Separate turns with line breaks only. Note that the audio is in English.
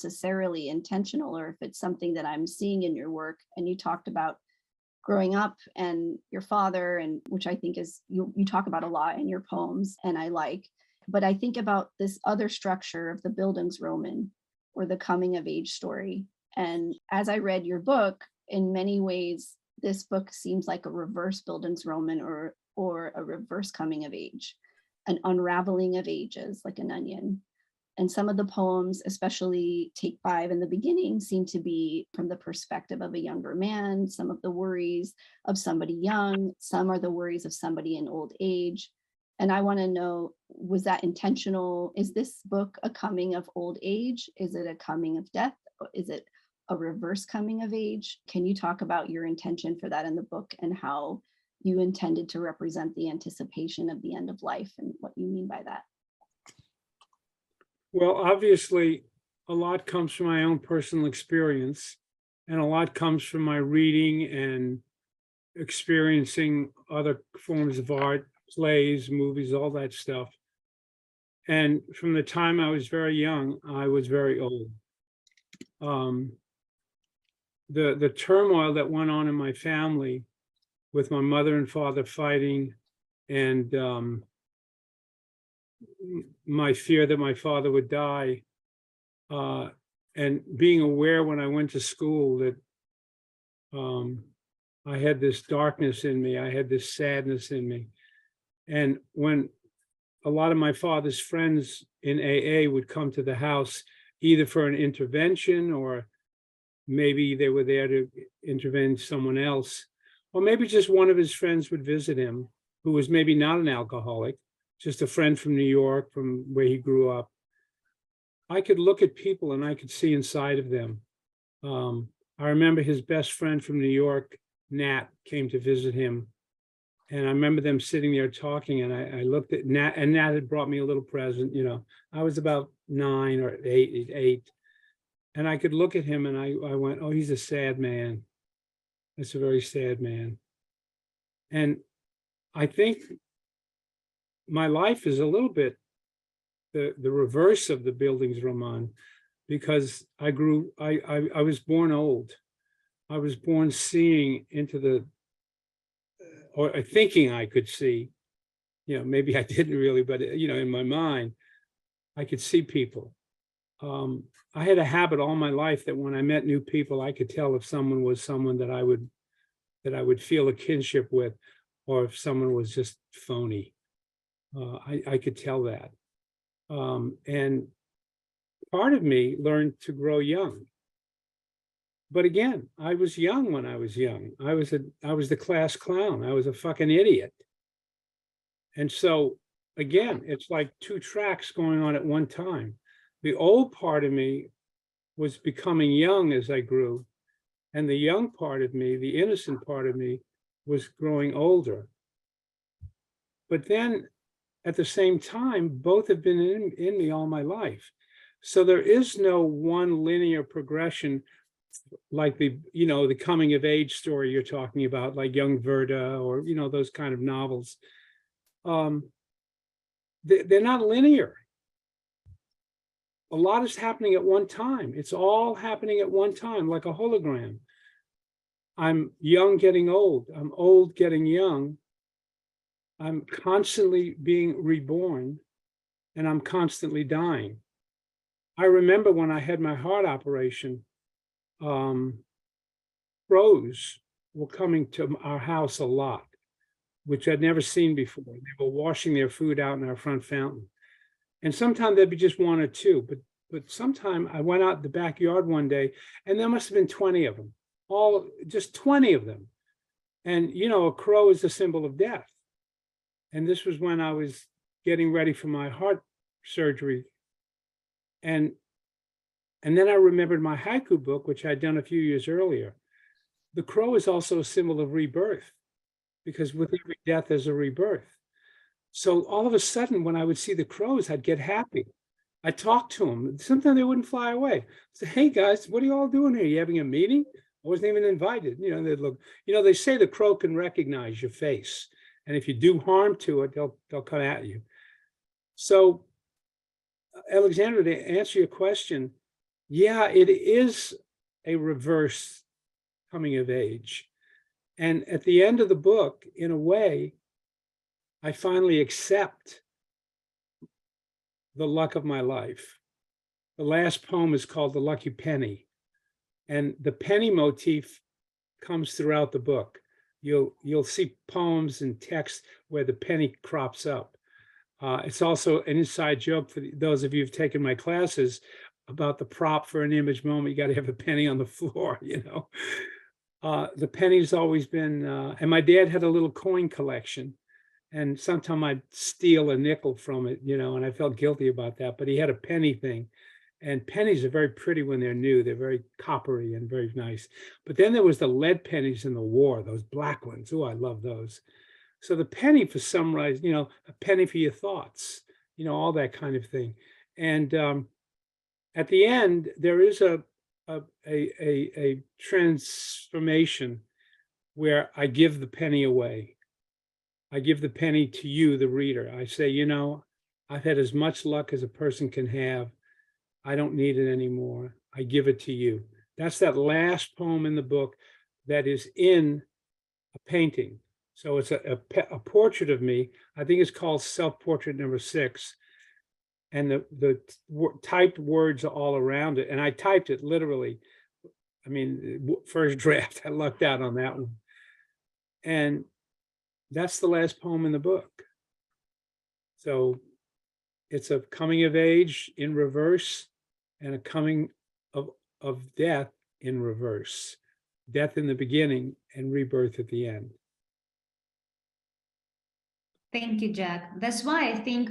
necessarily intentional or if it's something that I'm seeing in your work. And you talked about growing up and your father, and which I think is you talk about a lot in your poems, and I like. But I think about this other structure of the bildungsroman, or the coming of age story. And as I read your book, in many ways, this book seems like a reverse bildungsroman, or a reverse coming of age, an unraveling of ages like an onion. And some of the poems, especially Take 5 in the beginning, seem to be from the perspective of a younger man, some of the worries of somebody young, some are the worries of somebody in old age. And I want to know, was that intentional? Is this book a coming of old age? Is it a coming of death? Is it a reverse coming of age? Can you talk about your intention for that in the book and how you intended to represent the anticipation of the end of life and what you mean by that?
Well, obviously, a lot comes from my own personal experience, and a lot comes from my reading and experiencing other forms of art, plays, movies, all that stuff. And from the time I was very young, I was very old. The turmoil that went on in my family with my mother and father fighting, and my fear that my father would die, and being aware when I went to school that I had this darkness in me, I had this sadness in me. And when a lot of my father's friends in AA would come to the house, either for an intervention, or maybe they were there to intervene someone else, or maybe just one of his friends would visit him, who was maybe not an alcoholic, just a friend from New York, from where he grew up. I could look at people and I could see inside of them. I remember his best friend from New York, Nat, came to visit him. And I remember them sitting there talking, and I looked at Nat, and Nat had brought me a little present. You know, I was about 9 or 8. And I could look at him and I went, oh, he's a sad man. That's a very sad man. And I think my life is a little bit the reverse of the bildungsroman, because I was born old. I was born seeing into the, or thinking I could see, you know, maybe I didn't really, but, you know, in my mind, I could see people. I had a habit all my life that when I met new people, I could tell if someone was someone that I would feel a kinship with, or if someone was just phony. I could tell that. And part of me learned to grow young. But again, I was young when I was young. I was the class clown. I was a fucking idiot. And so again, it's like two tracks going on at one time. The old part of me was becoming young as I grew, and the young part of me, the innocent part of me, was growing older. But then at the same time, both have been in me all my life. So there is no one linear progression like the, you know, the coming of age story you're talking about, like Young Verda, or, you know, those kind of novels. They're not linear. A lot is happening at one time. It's all happening at one time, like a hologram. I'm young getting old. I'm old getting young. I'm constantly being reborn, and I'm constantly dying. I remember when I had my heart operation, crows were coming to our house a lot, which I'd never seen before. They were washing their food out in our front fountain. And sometimes there'd be just one or two, but sometime I went out in the backyard one day and there must have been 20 of them, just 20 of them. And, you know, a crow is a symbol of death. And this was when I was getting ready for my heart surgery. And then I remembered my haiku book, which I'd done a few years earlier. The crow is also a symbol of rebirth, because with every death, there's a rebirth. So all of a sudden, when I would see the crows, I'd get happy. I'd talk to them. Sometimes they wouldn't fly away. I said, hey guys, what are you all doing here? You having a meeting? I wasn't even invited. You know, they'd look, you know, they say the crow can recognize your face. And if you do harm to it, they'll come at you. So Alexandra, to answer your question, Yeah, it is a reverse coming of age. And at the end of the book, in a way, I finally accept the luck of my life. The last poem is called The Lucky Penny. And the penny motif comes throughout the book. You'll see poems and text where the penny crops up. It's also an inside joke for those of you who've taken my classes about the prop for an image moment. You got to have a penny on the floor, you know. The penny's always been, and my dad had a little coin collection, and sometimes I'd steal a nickel from it, you know, and I felt guilty about that. But he had a penny thing, and pennies are very pretty when they're new. They're very coppery and very nice. But then there was the lead pennies in the war, those black ones. Oh, I love those. So the penny, for some reason, you know, a penny for your thoughts, you know, all that kind of thing. And at the end, there is a transformation where I give the penny away. I give the penny to you, the reader. I say, you know, I've had as much luck as a person can have. I don't need it anymore. I give it to you. That's that last poem in the book that is in a painting. So it's a portrait of me. I think it's called Self-Portrait number 6. And the typed words are all around it. And I typed it literally. I mean, first draft, I lucked out on that one. And that's the last poem in the book. So it's a coming of age in reverse and a coming of death in reverse. Death in the beginning and rebirth at the end.
Thank you, Jack. That's why I think